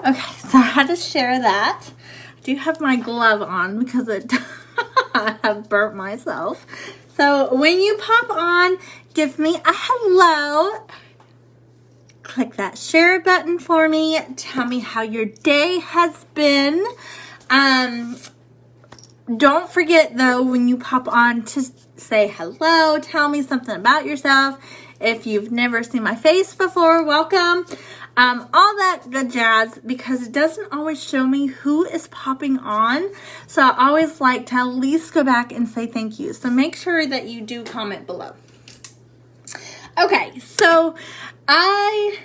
Okay, so I had to share that. I do have my glove on because I have burnt myself. So when you pop on, give me a hello. Click that share button for me. Tell me how your day has been. Don't forget though, when you pop on, to say hello. Tell me something about yourself. If you've never seen my face before, welcome. All that good jazz, because it doesn't always show me who is popping on. So I always like to at least go back and say thank you. So make sure that you do comment below. Okay, so I'm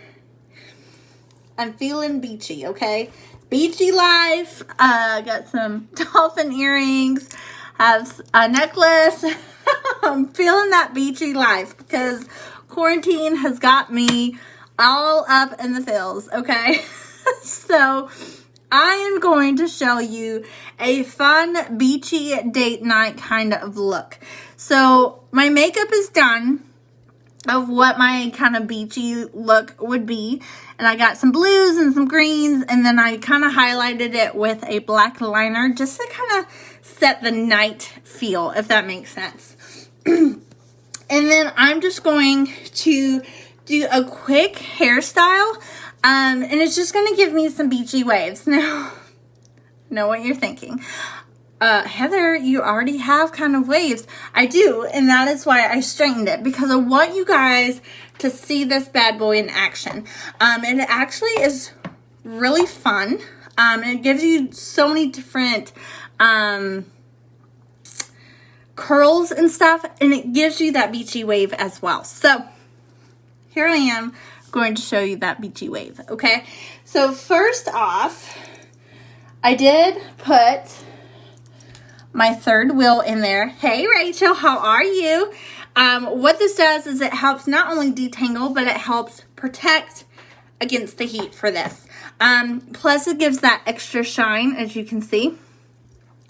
feeling beachy, okay? Beachy life. Got some dolphin earrings, have a necklace. I'm feeling that beachy life because quarantine has got me all up in the feels, okay? So I am going to show you a fun beachy date night kind of look. So my makeup is done of what my kind of beachy look would be, and I got some blues and some greens, and then I kind of highlighted it with a black liner just to kind of set the night feel, if that makes sense. And then I'm just going to do a quick hairstyle, and it's just going to give me some beachy waves. Now, I know what you're thinking. Heather, you already have kind of waves. I do, and that is why I straightened it, because I want you guys to see this bad boy in action. And it actually is really fun. And it gives you so many different curls and stuff, and it gives you that beachy wave as well. So here I am going to show you that beachy wave, okay? So first off, I did put my third wheel in there. Hey Rachel, how are you? What this does is it helps not only detangle, but it helps protect against the heat for this. Plus it gives that extra shine, as you can see.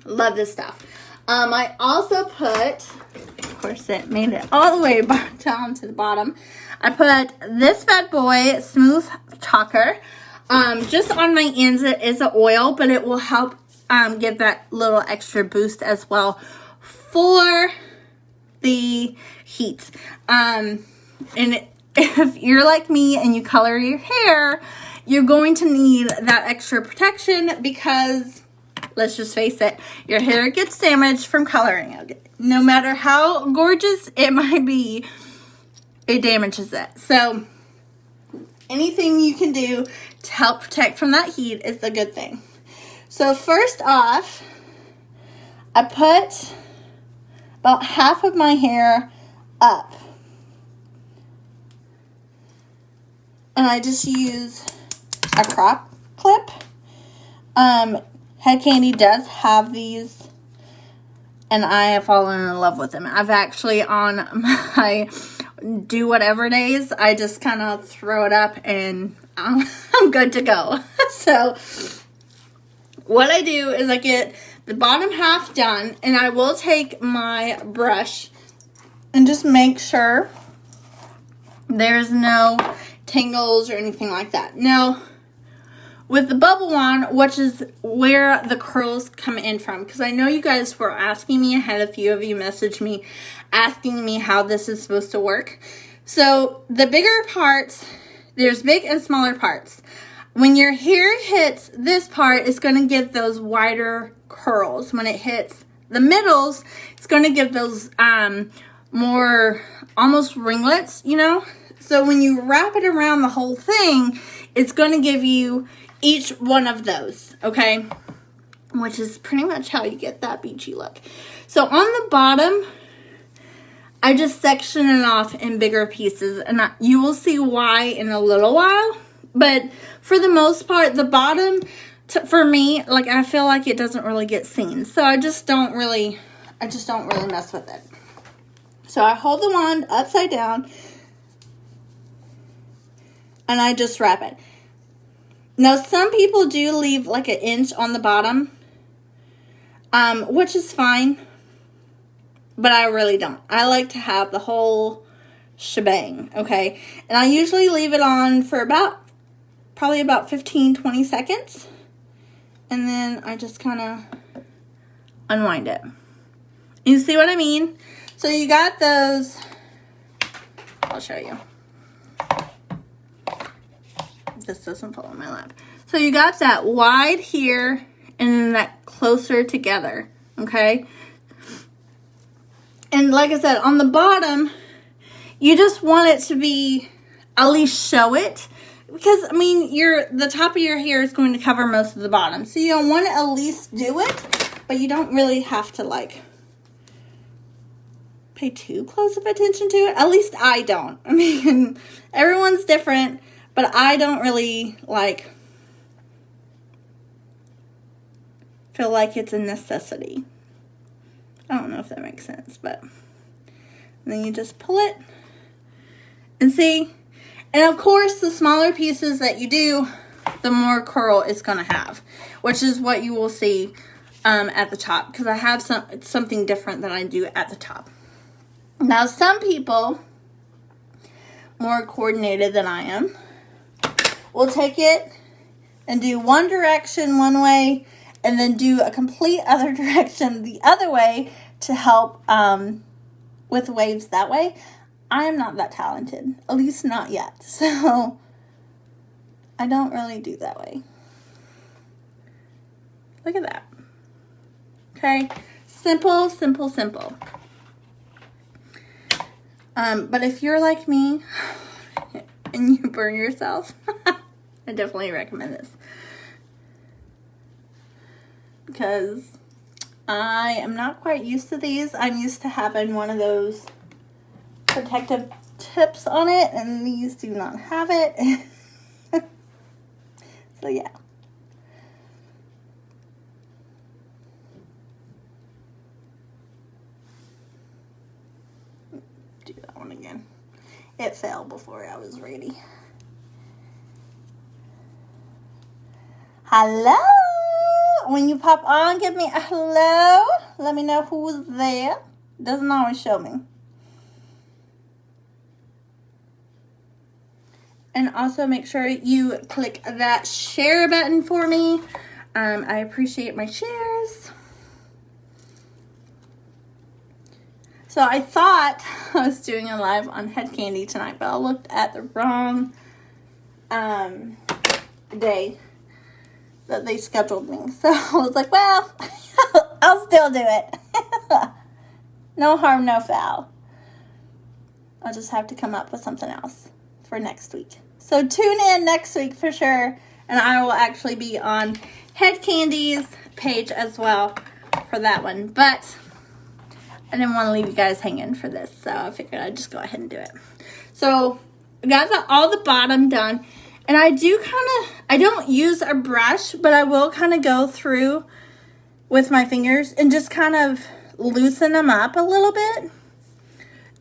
Love this stuff. I also put, of course it made it all the way down to the bottom. I put this bad boy, Smooth Talker. Just on my ends, it is an oil, but it will help give that little extra boost as well for the heat. And if you're like me and you color your hair, you're going to need that extra protection because, let's just face it, your hair gets damaged from coloring it. No matter how gorgeous it might be, it damages it. So anything you can do to help protect from that heat is a good thing. So first off, I put about half of my hair up. And I just use a crop clip. Head Candy does have these, and I have fallen in love with them. I've actually, on my do whatever days, I just kind of throw it up and I'm good to go. So what I do is I get the bottom half done, and I will take my brush and just make sure there's no tangles or anything like that. Now, with the bubble wand, which is where the curls come in from, because I know you guys were asking me, I had a few of you message me asking me how this is supposed to work. So the bigger parts, there's big and smaller parts. When your hair hits this part, it's going to give those wider curls. When it hits the middles, it's going to give those more almost ringlets, you know? So when you wrap it around the whole thing, it's going to give you each one of those, okay? Which is pretty much how you get that beachy look. So on the bottom, I just section it off in bigger pieces, and you will see why in a little while. But for the most part, the bottom, for me, like, I feel like it doesn't really get seen. So I just don't really mess with it. So I hold the wand upside down, and I just wrap it. Now, some people do leave like an inch on the bottom, which is fine, but I really don't. I like to have the whole shebang, okay? And I usually leave it on for about probably about 15-20 seconds. And then I just kind of unwind it. You see what I mean? So you got those. I'll show you. This doesn't fall in my lap. So you got that wide here and then that closer together, okay? And like I said, on the bottom, you just want it to be, at least show it. Because, I mean, the top of your hair is going to cover most of the bottom. So you want to at least do it, but you don't really have to, like, pay too close of attention to it. At least I don't. I mean, everyone's different, but I don't really, like, feel like it's a necessity. I don't know if that makes sense, but then you just pull it and see. And of course, the smaller pieces that you do, the more curl it's going to have, which is what you will see at the top, because I have something different that I do at the top. Now, some people, more coordinated than I am, will take it and do one direction one way and then do a complete other direction the other way to help with waves that way. I am not that talented, at least not yet. So I don't really do that way. Look at that. Okay, simple, simple, simple. But if you're like me and you burn yourself, I definitely recommend this. Because I am not quite used to these. I'm used to having one of those protective tips on it, and these do not have it. So yeah. Do that one again. It fell before I was ready. Hello? When you pop on, give me a hello. Let me know who's there. Doesn't always show me. And also make sure you click that share button for me. I appreciate my shares. So I thought I was doing a live on head candy tonight, but I looked at the wrong day that they scheduled me. So I was like, well, I'll still do it. No harm, no foul. I'll just have to come up with something else for next week. So tune in next week for sure. And I will actually be on Head Candy's page as well for that one. But I didn't want to leave you guys hanging for this, so I figured I'd just go ahead and do it. So I got all the bottom done. And I don't use a brush, but I will kind of go through with my fingers and just kind of loosen them up a little bit.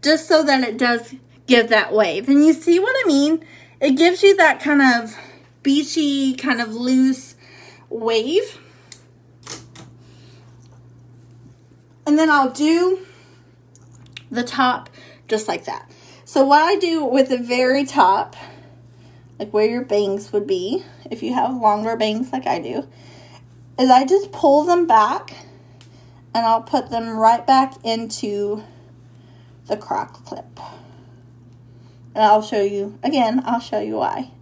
Just so that it does give that wave. And you see what I mean? It gives you that kind of beachy, kind of loose wave. And then I'll do the top just like that. So what I do with the very top, like where your bangs would be, if you have longer bangs like I do, is I just pull them back and I'll put them right back into the croc clip. And I'll show you, again, I'll show you why.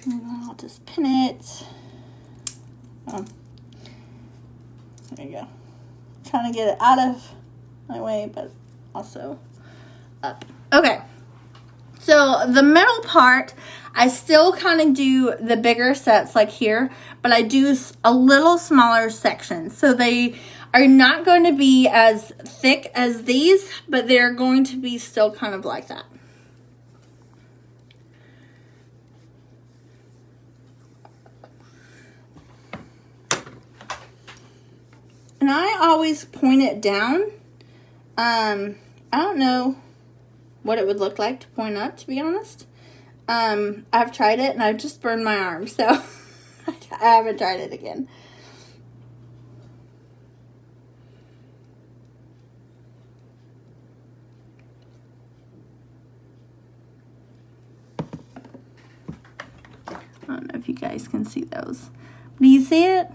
And then I'll just pin it. Oh, there you go. Trying to get it out of my way, but also up. Okay. So the middle part, I still kind of do the bigger sets like here, but I do a little smaller sections. So they are not going to be as thick as these, but they're going to be still kind of like that. And I always point it down. I don't know what it would look like to point up, to be honest. I've tried it and I've just burned my arm, so I haven't tried it again. if you guys can see those. Do you see it?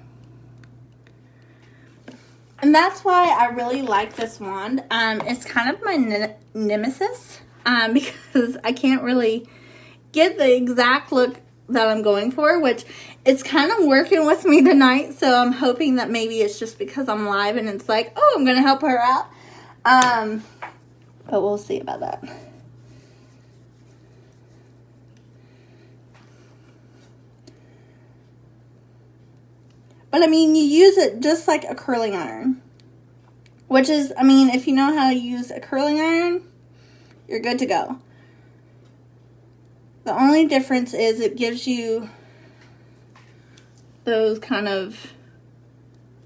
And that's why I really like this wand. It's kind of my nemesis because I can't really get the exact look that I'm going for, which it's kind of working with me tonight. So I'm hoping that maybe it's just because I'm live and it's like, oh, I'm going to help her out. But we'll see about that. But I mean, you use it just like a curling iron. Which is, I mean, if you know how to use a curling iron, you're good to go. The only difference is it gives you those kind of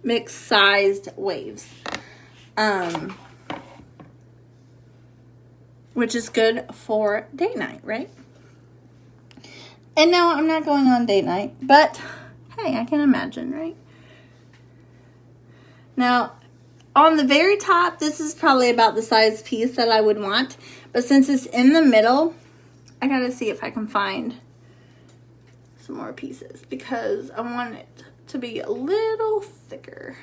mixed sized waves. Which is good for date night, right? And no, I'm not going on date night, but hey, I can imagine, right? Now, on the very top, this is probably about the size piece that I would want. But since it's in the middle, I gotta see if I can find some more pieces because I want it to be a little thicker.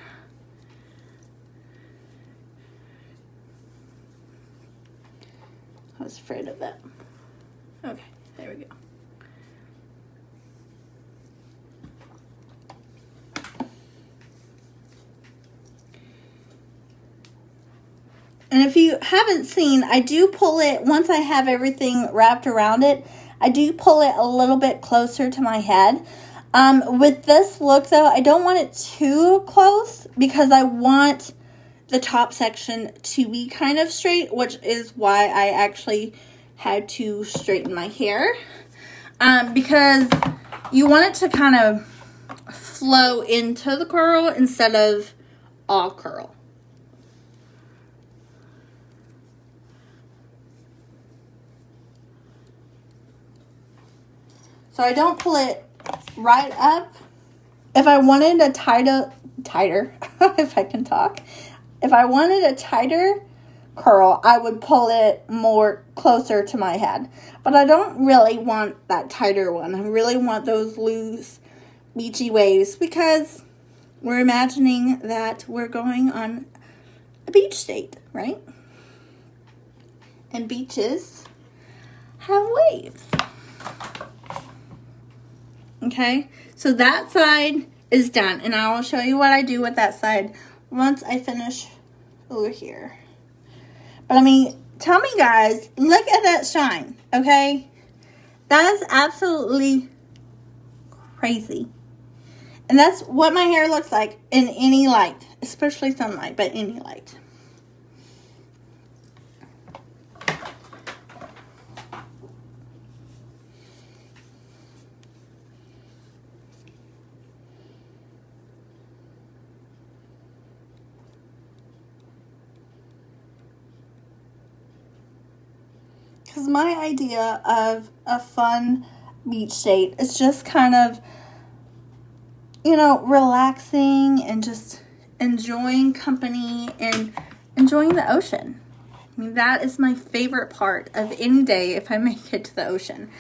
I was afraid of that. Okay, there we go. And if you haven't seen, I do pull it, once I have everything wrapped around it, I do pull it a little bit closer to my head. With this look though, I don't want it too close because I want the top section to be kind of straight, which is why I actually had to straighten my hair. Because you want it to kind of flow into the curl instead of all curl. So I don't pull it right up. If I wanted a tighter, if I can talk, if I wanted a tighter curl, I would pull it more closer to my head. But I don't really want that tighter one. I really want those loose, beachy waves because we're imagining that we're going on a beach date, right? And beaches have waves. Okay, so that side is done, and I will show you what I do with that side once I finish over here. But I mean, tell me guys, look at that shine, okay? That is absolutely crazy. And that's what my hair looks like in any light, especially sunlight, but any light. Because my idea of a fun beach date is just kind of, you know, relaxing and just enjoying company and enjoying the ocean. I mean, that is my favorite part of any day if I make it to the ocean,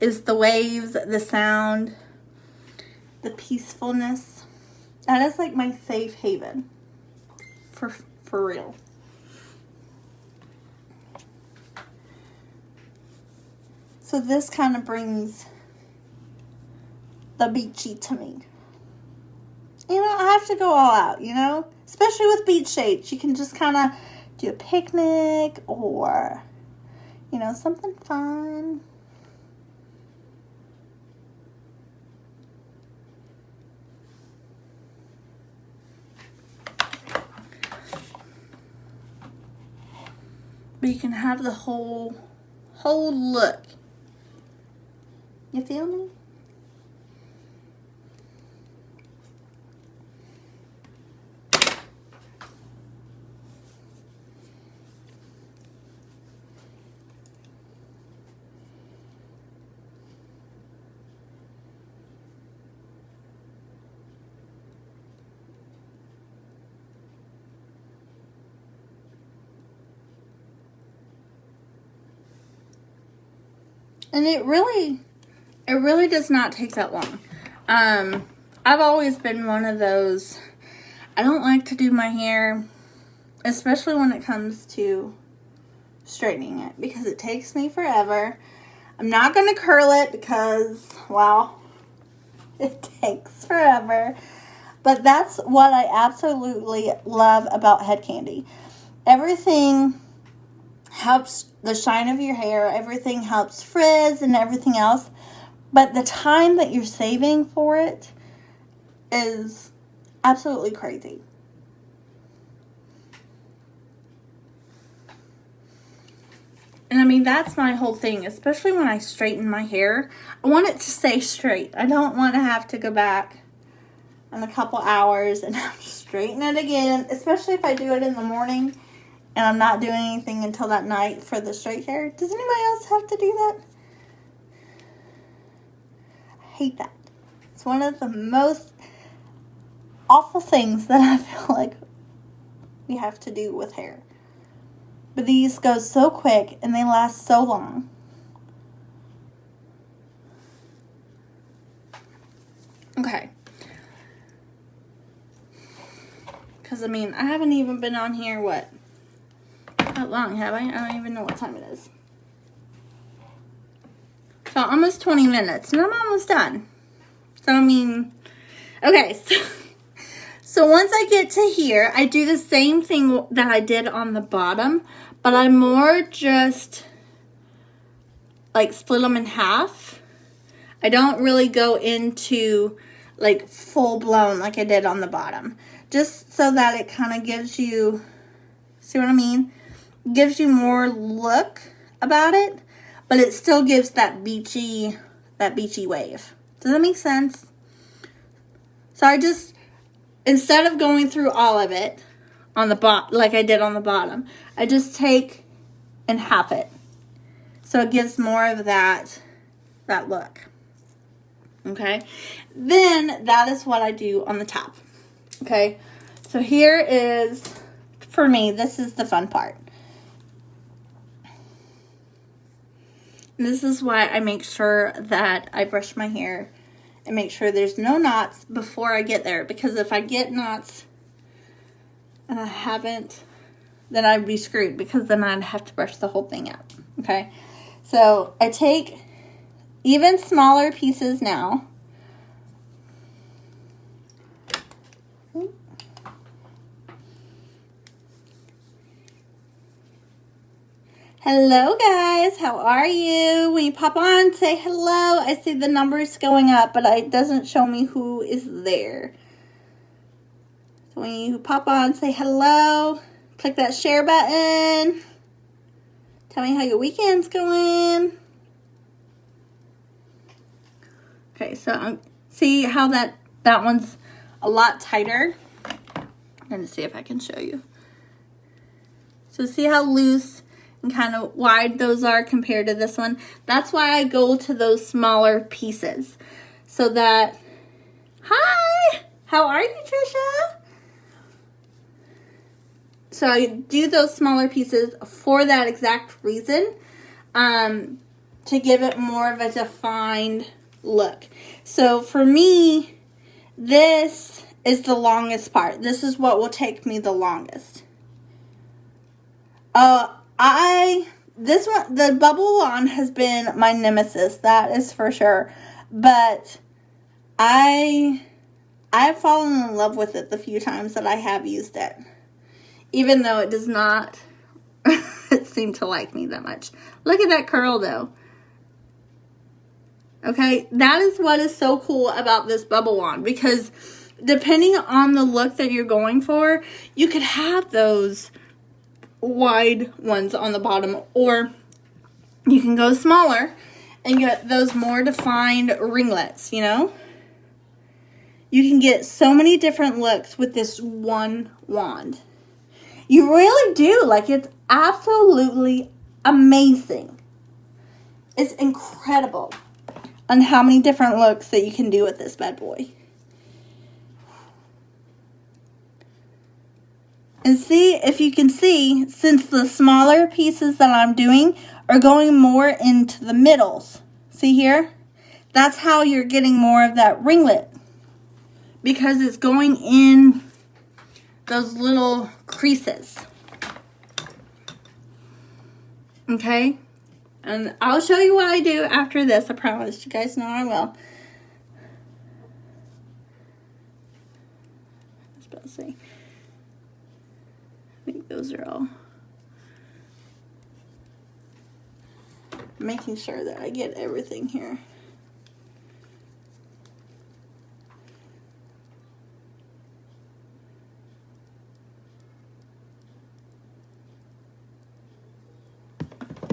is the waves, the sound, the peacefulness. That is like my safe haven, for real. So this kind of brings the beachy to me. You know, I have to go all out, you know? Especially with beach dates. You can just kind of do a picnic or, you know, something fun. But you can have the whole look. You feel me? And it really does not take that long. I've always been one of those, I don't like to do my hair, especially when it comes to straightening it, because it takes me forever. I'm not going to curl it because, well, it takes forever. But that's what I absolutely love about head candy. Everything helps the shine of your hair. Everything helps frizz and everything else. But the time that you're saving for it is absolutely crazy. And I mean, that's my whole thing, especially when I straighten my hair. I want it to stay straight. I don't want to have to go back in a couple hours and have to straighten it again, especially if I do it in the morning and I'm not doing anything until that night for the straight hair. Does anybody else have to do that? I hate that. It's one of the most awful things that I feel like we have to do with hair. But these go so quick and they last so long. Okay. Because, I mean, I haven't even been on here, what? Not long, have I? I don't even know what time it is. So, almost 20 minutes. And I'm almost done. So, I mean, okay. So once I get to here, I do the same thing that I did on the bottom. But I more just, like, split them in half. I don't really go into, like, full-blown like I did on the bottom. Just so that it kind of gives you, see what I mean? Gives you more look about it, but it still gives that beachy wave. Does that make sense? So I just, instead of going through all of it on the like I did on the bottom, I just take and half it. So it gives more of that look. Okay? Then that is what I do on the top. Okay, so here is, for me, this is the fun part. This is why I make sure that I brush my hair and make sure there's no knots before I get there. Because if I get knots and I haven't, then I'd be screwed, because then I'd have to brush the whole thing out. Okay, so I take even smaller pieces now. Hello guys, how are you? When you pop on, say hello. I see the numbers going up, but it doesn't show me who is there. So when you pop on, say hello. Click that share button. Tell me how your weekend's going. Okay, so see how that one's a lot tighter. I'm going to see if I can show you. So see how loose and kind of wide those are compared to this one. That's why I go to those smaller pieces. So that, hi, how are you, Trisha? So I do those smaller pieces for that exact reason, to give it more of a defined look. So for me, this is the longest part. This is what will take me the longest. This one, the bubble wand has been my nemesis, that is for sure. But I've fallen in love with it the few times that I have used it. Even though it does not seem to like me that much. Look at that curl though. Okay, that is what is so cool about this bubble wand. Because depending on the look that you're going for, you could have those wide ones on the bottom, or you can go smaller and get those more defined ringlets, you know? You can get so many different looks with this one wand. You really do. Like, it's absolutely amazing. It's incredible on how many different looks that you can do with this bad boy. And see, if you can see, since the smaller pieces that I'm doing are going more into the middles. See here? That's how you're getting more of that ringlet, because it's going in those little creases. Okay? And I'll show you what I do after this. I promise. You guys know I will. I was about to say. I think those are all. Making sure that I get everything here.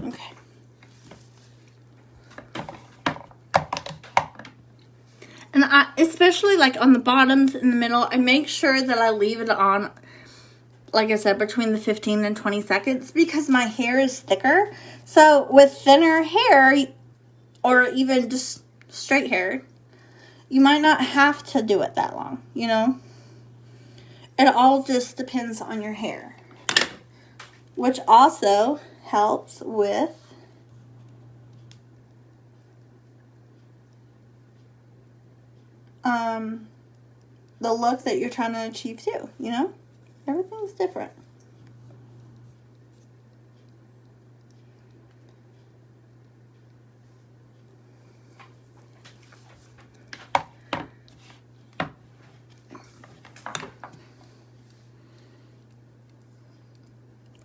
Okay. And I, especially like on the bottoms in the middle, I make sure that I leave it on, like I said, between the 15 and 20 seconds, because my hair is thicker. So with thinner hair, or even just straight hair, you might not have to do it that long, you know? It all just depends on your hair. Which also helps with the look that you're trying to achieve too, you know? Everything's different.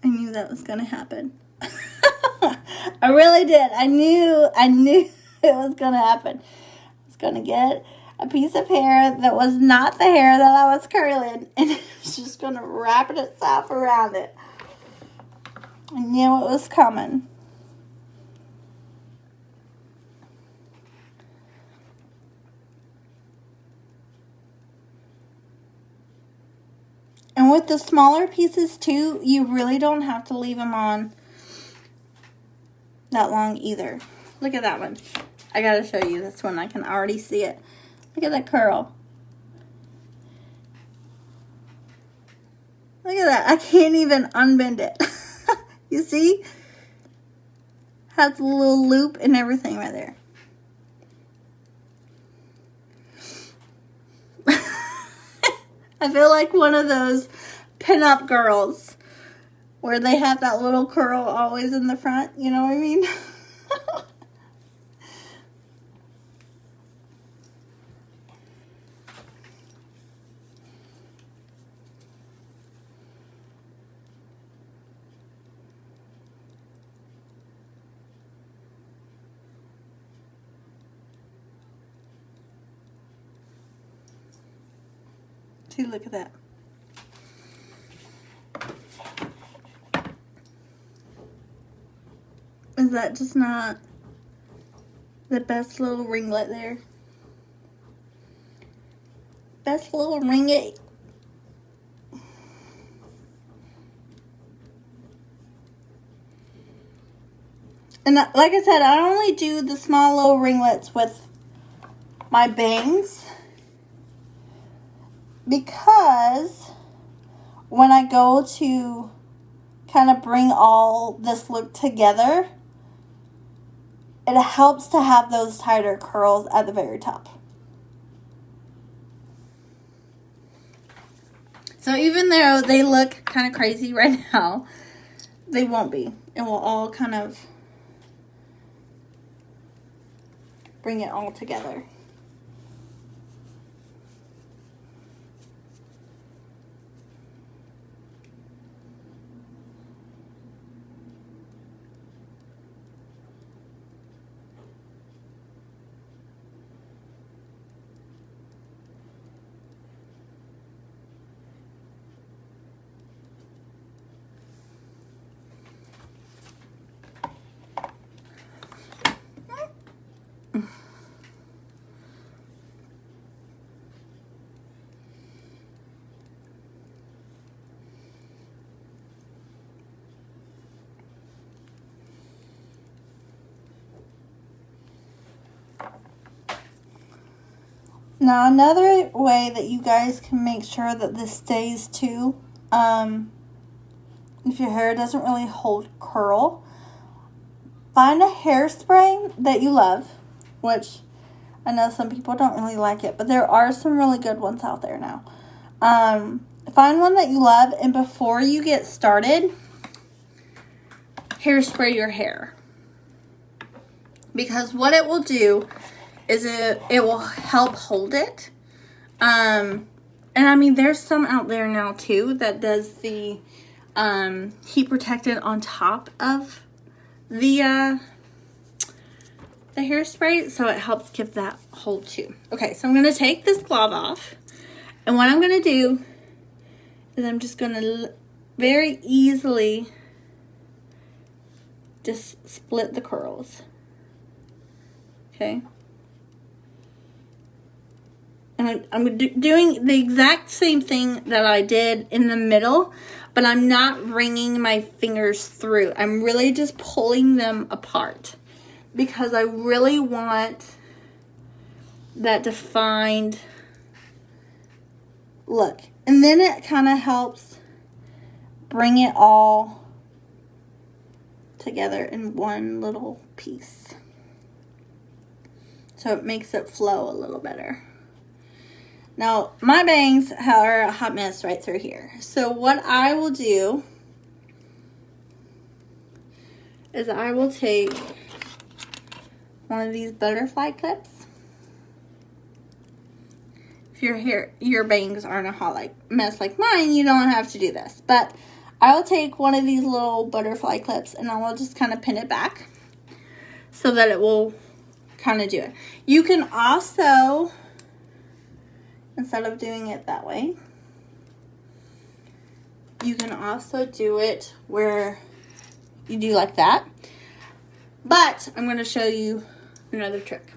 I knew that was going to happen. I really did. I knew it was going to happen. I was going to get a piece of hair that was not the hair that I was curling, and it was just going to wrap itself around it. I knew it was coming. And with the smaller pieces too, you really don't have to leave them on that long either. Look at that one. I gotta show you this one. I can already see it. Look at that curl. Look at that. I can't even unbend it. You see? Has a little loop and everything right there. I feel like one of those pinup girls where they have that little curl always in the front. You know what I mean? See, look at that. Is that just not the best little ringlet there? Best little ringlet. And like I said, I only do the small little ringlets with my bangs, because when I go to kind of bring all this look together, it helps to have those tighter curls at the very top. So even though they look kind of crazy right now, they won't be. It will all kind of bring it all together. Now, another way that you guys can make sure that this stays too, if your hair doesn't really hold curl, find a hairspray that you love, which I know some people don't really like it, but there are some really good ones out there now. Find one that you love, and before you get started, hairspray your hair. Because what it will do is it will help hold it. And I mean, there's some out there now too that does the heat protectant on top of the hairspray, so it helps give that hold too. Okay, so I'm going to take this glove off, and what I'm going to do is I'm just going to very easily just split the curls. Okay. And I'm doing the exact same thing that I did in the middle, but I'm not wringing my fingers through. I'm really just pulling them apart because I really want that defined look. And then it kind of helps bring it all together in one little piece. So it makes it flow a little better. Now, my bangs are a hot mess right through here. So what I will do is I will take one of these butterfly clips. If your bangs aren't a hot mess like mine, you don't have to do this. But I will take one of these little butterfly clips and I will just kind of pin it back so that it will kind of do it. You can also, instead of doing it that way, you can also do it where you do like that. But I'm going to show you another trick.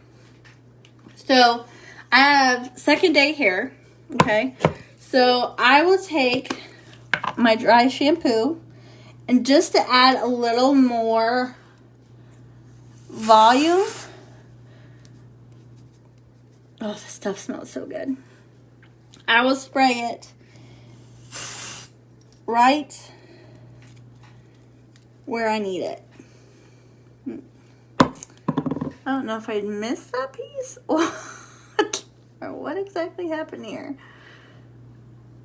So I have second day hair, okay? So I will take my dry shampoo, and just to add a little more volume, oh, this stuff smells so good. I will spray it right where I need it. I don't know if I missed that piece or what exactly happened here.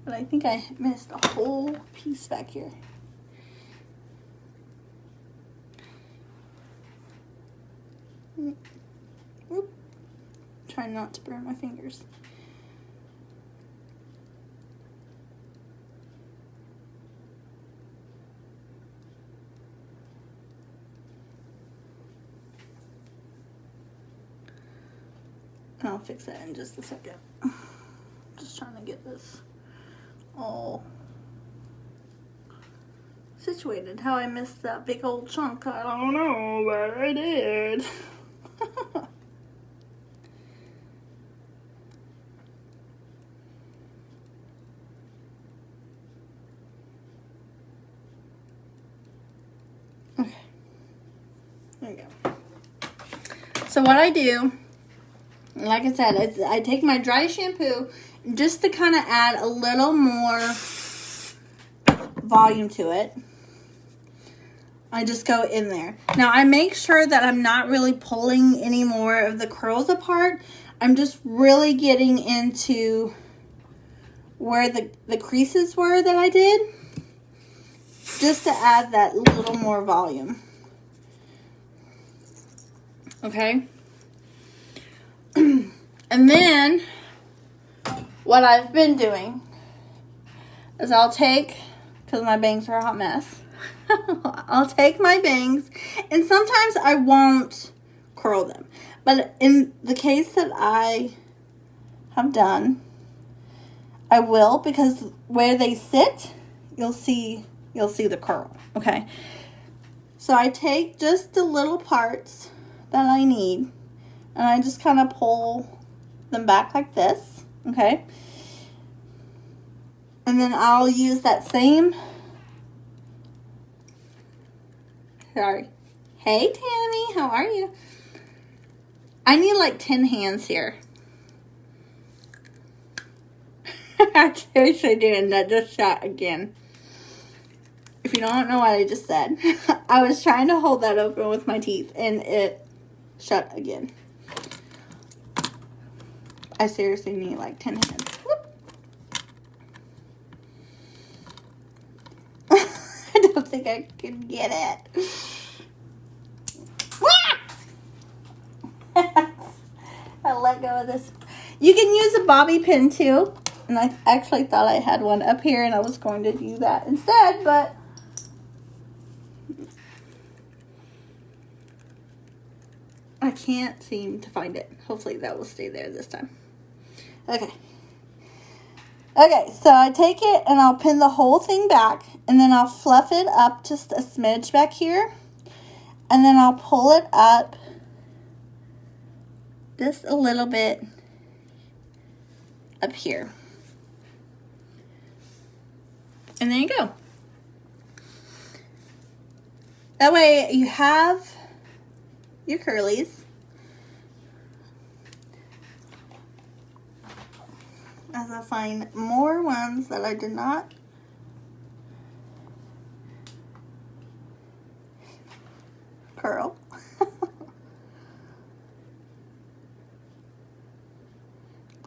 But I think I missed a whole piece back here. Oop. Trying not to burn my fingers. I'll fix that in just a second. Just trying to get this all situated. How I missed that big old chunk, I don't know, but I did. Okay. There you go. So what I do, like I said, I take my dry shampoo just to kind of add a little more volume to it. I just go in there. Now, I make sure that I'm not really pulling any more of the curls apart. I'm just really getting into where the creases were that I did, just to add that little more volume. Okay? And then what I've been doing is I'll take, because my bangs are a hot mess, I'll take my bangs, and sometimes I won't curl them. But in the case that I have done, I will, because where they sit, you'll see the curl, okay? So I take just the little parts that I need, and I just kind of pull them back like this, okay? And then I'll use that same, sorry. Hey, Tammy, how are you? I need like 10 hands here. I seriously do, and that just shut again. If you don't know what I just said, I was trying to hold that open with my teeth, and it shut again. I seriously need like 10 hands. I don't think I can get it. I let go of this. You can use a bobby pin too. And I actually thought I had one up here and I was going to do that instead, but I can't seem to find it. Hopefully that will stay there this time. Okay. Okay, so I take it and I'll pin the whole thing back and then I'll fluff it up just a smidge back here. And then I'll pull it up just a little bit up here. And there you go. That way you have your curlies. As I find more ones that I did not curl.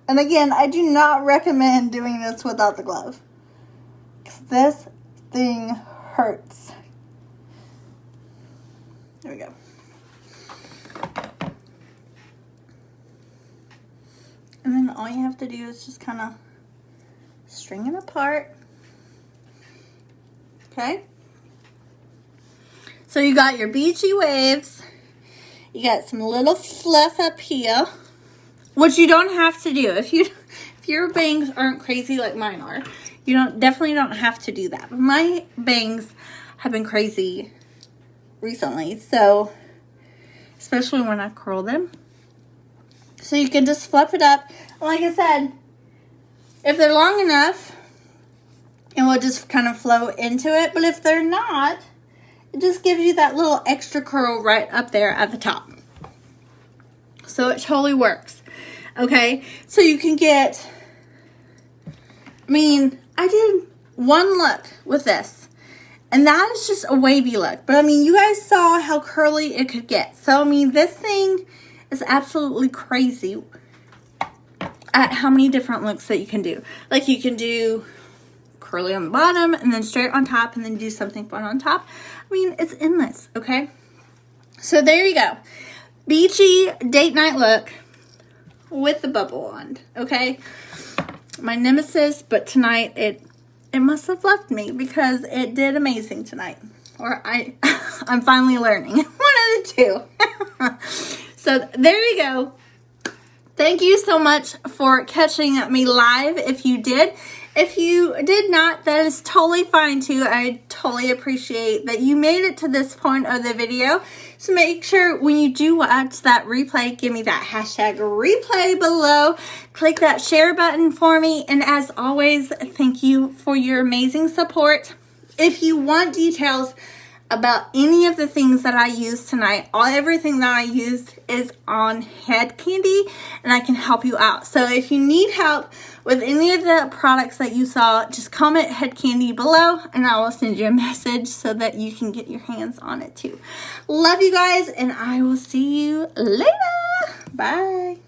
And again, I do not recommend doing this without the glove, because this thing hurts. There we go. And then all you have to do is just kind of string it apart. Okay? So you got your beachy waves. You got some little fluff up here, which you don't have to do. If your bangs aren't crazy like mine are, you definitely don't have to do that. But my bangs have been crazy recently, so especially when I curl them. So you can just fluff it up. Like I said, if they're long enough, it will just kind of flow into it. But if they're not, it just gives you that little extra curl right up there at the top. So it totally works. Okay, so you can get, I mean, I did one look with this, and that is just a wavy look. But I mean, you guys saw how curly it could get. So I mean, this thing is absolutely crazy at how many different looks that you can do. Like you can do curly on the bottom and then straight on top and then do something fun on top. I mean, it's endless, okay? So there you go. Beachy date night look with the bubble wand, okay? My nemesis, but tonight it must have left me because it did amazing tonight. Or I'm finally learning. One of the two. So there you go. Thank you so much for catching me live if you did. If you did not, that is totally fine too. I totally appreciate that you made it to this point of the video. So make sure when you do watch that replay, give me that hashtag replay below. Click that share button for me. And as always, thank you for your amazing support. If you want details about any of the things that I used tonight, everything that I used is on Head Candy, and I can help you out. So if you need help with any of the products that you saw, just comment Head Candy below, and I will send you a message so that you can get your hands on it too. Love you guys, and I will see you later. Bye.